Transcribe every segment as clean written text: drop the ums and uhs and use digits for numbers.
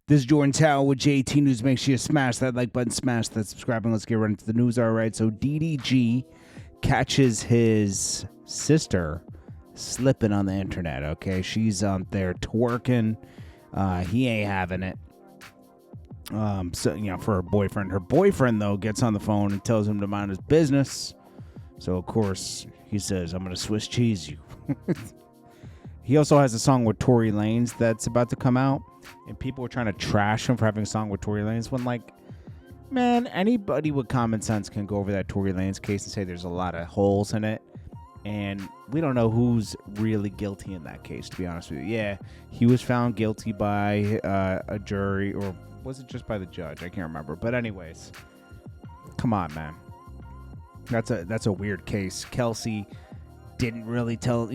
This is Jordan Tower with JT News. Make sure you smash that like button, smash that subscribe, and let's get right into the news. All right, so DDG catches his sister slipping on the internet, okay? She's there twerking. He ain't having it. So, for her boyfriend. Her boyfriend, though, gets on the phone and tells him to mind his business. So, of course, he says, I'm going to Swiss cheese you. He also has a song with Tory Lanez that's about to come out. And people are trying to trash him for having a song with Tory Lanez when, man, anybody with common sense can go over that Tory Lanez case and say there's a lot of holes in it. And we don't know who's really guilty in that case, to be honest with you. Yeah, he was found guilty by a jury, or was it just by the judge? I can't remember. But anyways, come on, man. That's a weird case. Kelsey didn't really tell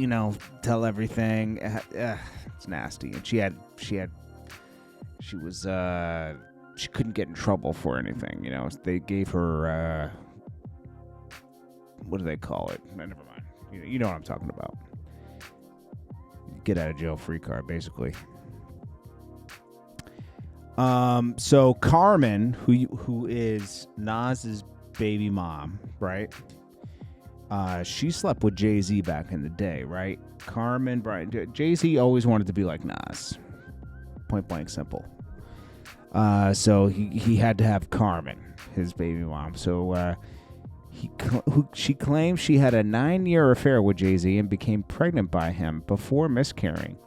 everything. It's nasty. And she couldn't get in trouble for anything. They gave her, what do they call it? Never mind. You know what I'm talking about. Get out of jail free card, basically. So Carmen, who is Nas's baby mom, right? She slept with Jay-Z back in the day, right? Carmen, Bryan, Jay-Z always wanted to be like Nas. Point blank simple. So he had to have Carmen, his baby mom. So she claims she had a 9-year affair with Jay-Z and became pregnant by him before miscarrying.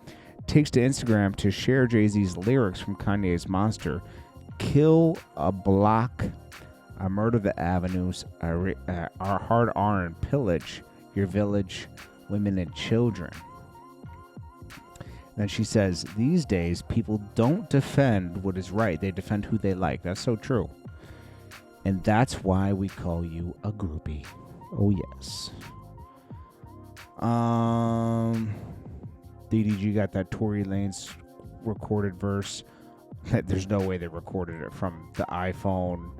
Takes to Instagram to share Jay-Z's lyrics from Kanye's Monster. Kill a block, I murder the avenues, our hard R and pillage your village, women and children. Then she says, these days, people don't defend what is right. They defend who they like. That's so true. And that's why we call you a groupie. Oh, yes. DDG got that Tory Lanez recorded verse. There's no way they recorded it from the iPhone,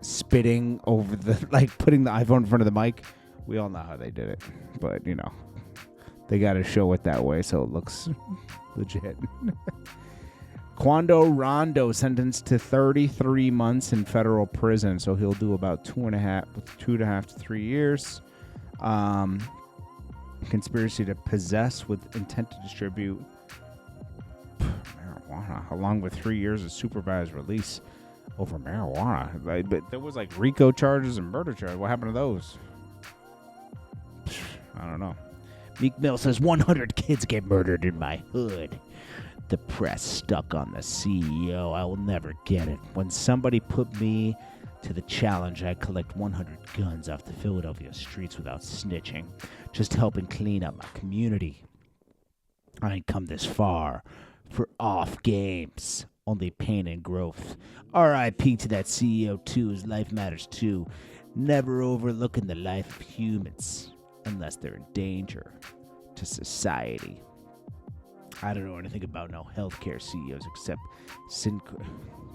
spitting over putting the iPhone in front of the mic. We all know how they did it. But, they got to show it that way so it looks legit. Quando Rondo sentenced to 33 months in federal prison, so he'll do about 2.5 to 3 years. Conspiracy to possess with intent to distribute marijuana, along with 3 years of supervised release over marijuana. But there was RICO charges and murder charges. What happened to those? I don't know. Meek Mill says 100 kids get murdered in my hood. The press stuck on the CEO. I will never get it. When somebody put me to the challenge, I collect 100 guns off the Philadelphia streets without snitching, just helping clean up my community. I ain't come this far for off games, only pain and growth. R.I.P. to that CEO too. His life matters too. Never overlooking the life of humans unless they're in danger to society. I don't know anything about no healthcare CEOs except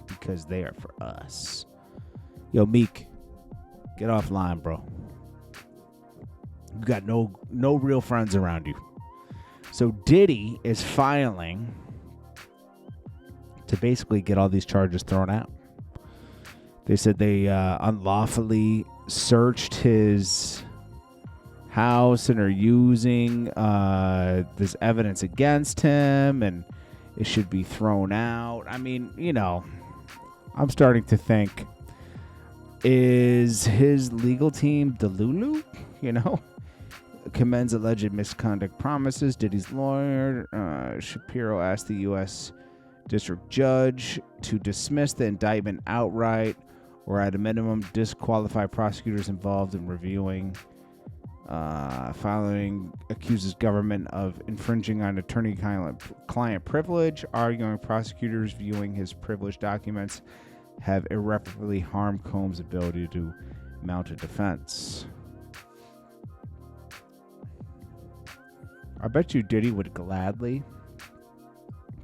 because they are for us. Yo, Meek, get offline, bro. You got no real friends around you. So Diddy is filing to basically get all these charges thrown out. They said they unlawfully searched his house and are using this evidence against him, and it should be thrown out. I mean, I'm starting to think, is his legal team Delulu? Commends alleged misconduct promises. Diddy's lawyer, Shapiro, asked the U.S. District Judge to dismiss the indictment outright, or at a minimum disqualify prosecutors involved in reviewing. Filing accuses government of infringing on attorney-client privilege, arguing prosecutors viewing his privileged documents have irreparably harmed Combs' ability to mount a defense. I bet you Diddy would gladly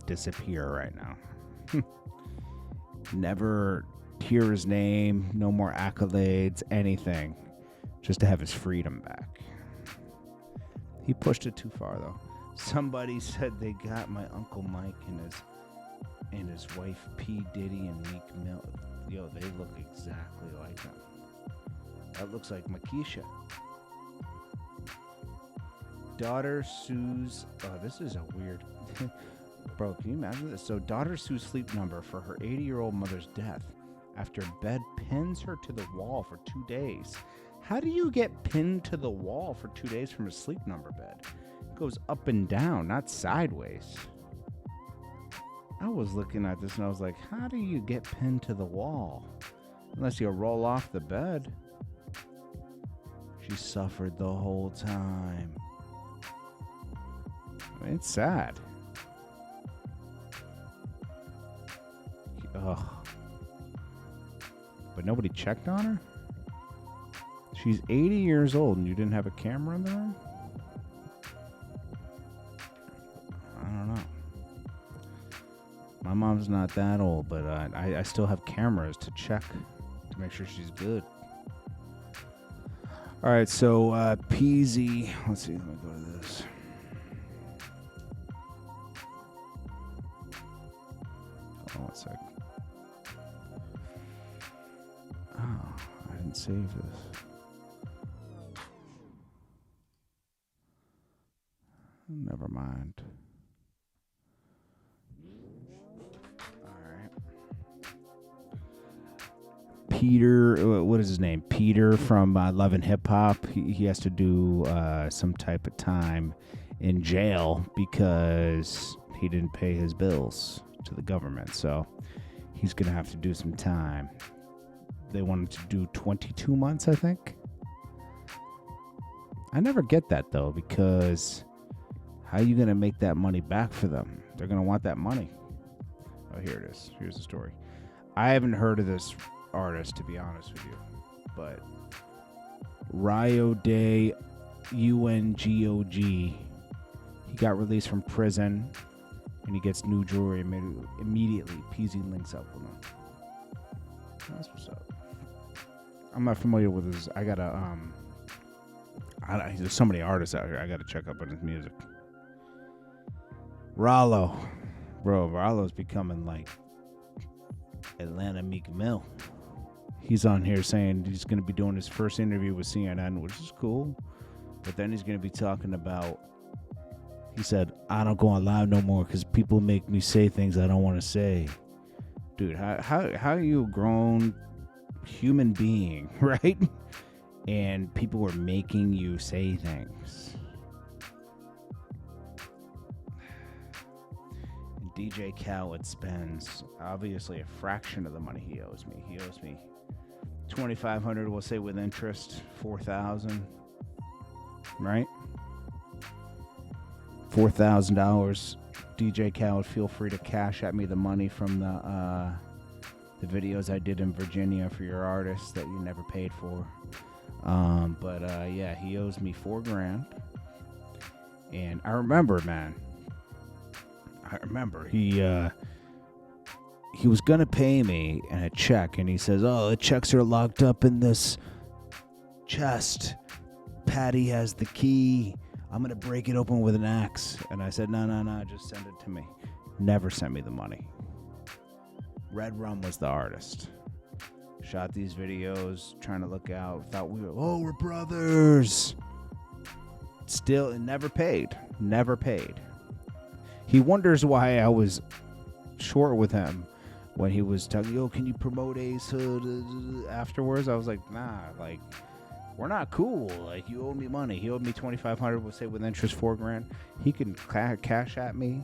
disappear right now. Never hear his name, no more accolades, anything. Just to have his freedom back. He pushed it too far, though. Somebody said they got my Uncle Mike in his and his wife P. Diddy and Meek Mill. Yo, they look exactly like him. That looks like Makisha. Daughter sues. Oh, this is a weird. Bro, can you imagine this? So, daughter sues Sleep Number for her 80-year-old mother's death after bed pins her to the wall for 2 days. How do you get pinned to the wall for 2 days from a Sleep Number bed? It goes up and down, not sideways. I was looking at this and I was like, how do you get pinned to the wall? Unless you roll off the bed. She suffered the whole time. I mean, it's sad. Ugh. But nobody checked on her? She's 80 years old and you didn't have a camera in the room? I don't know. My mom's not that old, but I still have cameras to check to make sure she's good. All right, so PZ. Let's see, let me go to this. Hold on 1 sec. Oh, I didn't save this. Never mind. Peter, what is his name? Peter from Love and Hip Hop. He has to do some type of time in jail because he didn't pay his bills to the government. So he's going to have to do some time. They wanted to do 22 months, I think. I never get that, though, because how are you going to make that money back for them? They're going to want that money. Oh, here it is. Here's the story. I haven't heard of this artist, to be honest with you, but Rio de UNGOG, he got released from prison and he gets new jewelry immediately. PZ links up with him. That's what's up. I'm not familiar with his. I gotta there's so many artists out here. I gotta check up on his music. Rollo, bro, Rollo's becoming like Atlanta Meek Mill. He's on here saying he's going to be doing his first interview with CNN, which is cool. But then he's going to be talking about, he said, I don't go on live no more because people make me say things I don't want to say. Dude, how are you a grown human being, right? And people were making you say things. And DJ Khaled spends obviously a fraction of the money he owes me. He owes me $2,500, we'll say with interest, $4,000, right? $4,000. DJ Khaled, feel free to cash at me the money from the videos I did in Virginia for your artists that you never paid for. Yeah, he owes me $4,000. And I remember, man. He was going to pay me in a check, and he says, oh, the checks are locked up in this chest. Patty has the key. I'm going to break it open with an axe. And I said, no, just send it to me. Never sent me the money. Red Rum was the artist. Shot these videos, trying to look out. Thought we're brothers. Still, it never paid. Never paid. He wonders why I was short with him. When he was telling, yo, can you promote Ace Hood afterwards? I was like, nah, like, we're not cool. Like, you owe me money. He owed me $2,500. We'll say with interest $4,000. He can cash at me.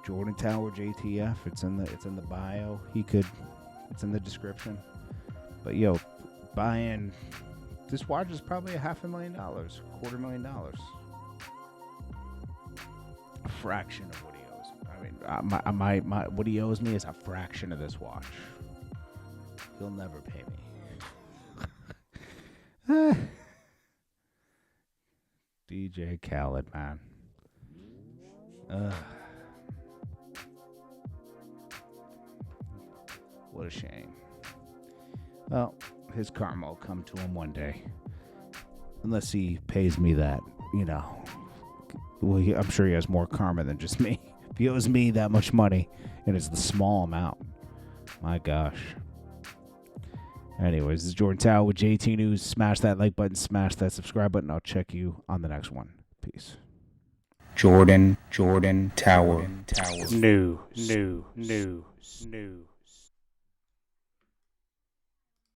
JordanTower JTF. It's in the bio. It's in the description. But yo, buying this watch is probably $500,000, $250,000. A fraction of what he owes me. I mean, my what he owes me is a fraction of this watch. He'll never pay me. DJ Khaled, man. What a shame. Well, his karma will come to him one day. Unless he pays me that, you know. Well, I'm sure he has more karma than just me If he owes me that much money, and it's the small amount. My gosh. Anyways, this is Jordan Tower with JT News. Smash that like button, smash that subscribe button. I'll check you on the next one. Peace. Jordan Tower. News.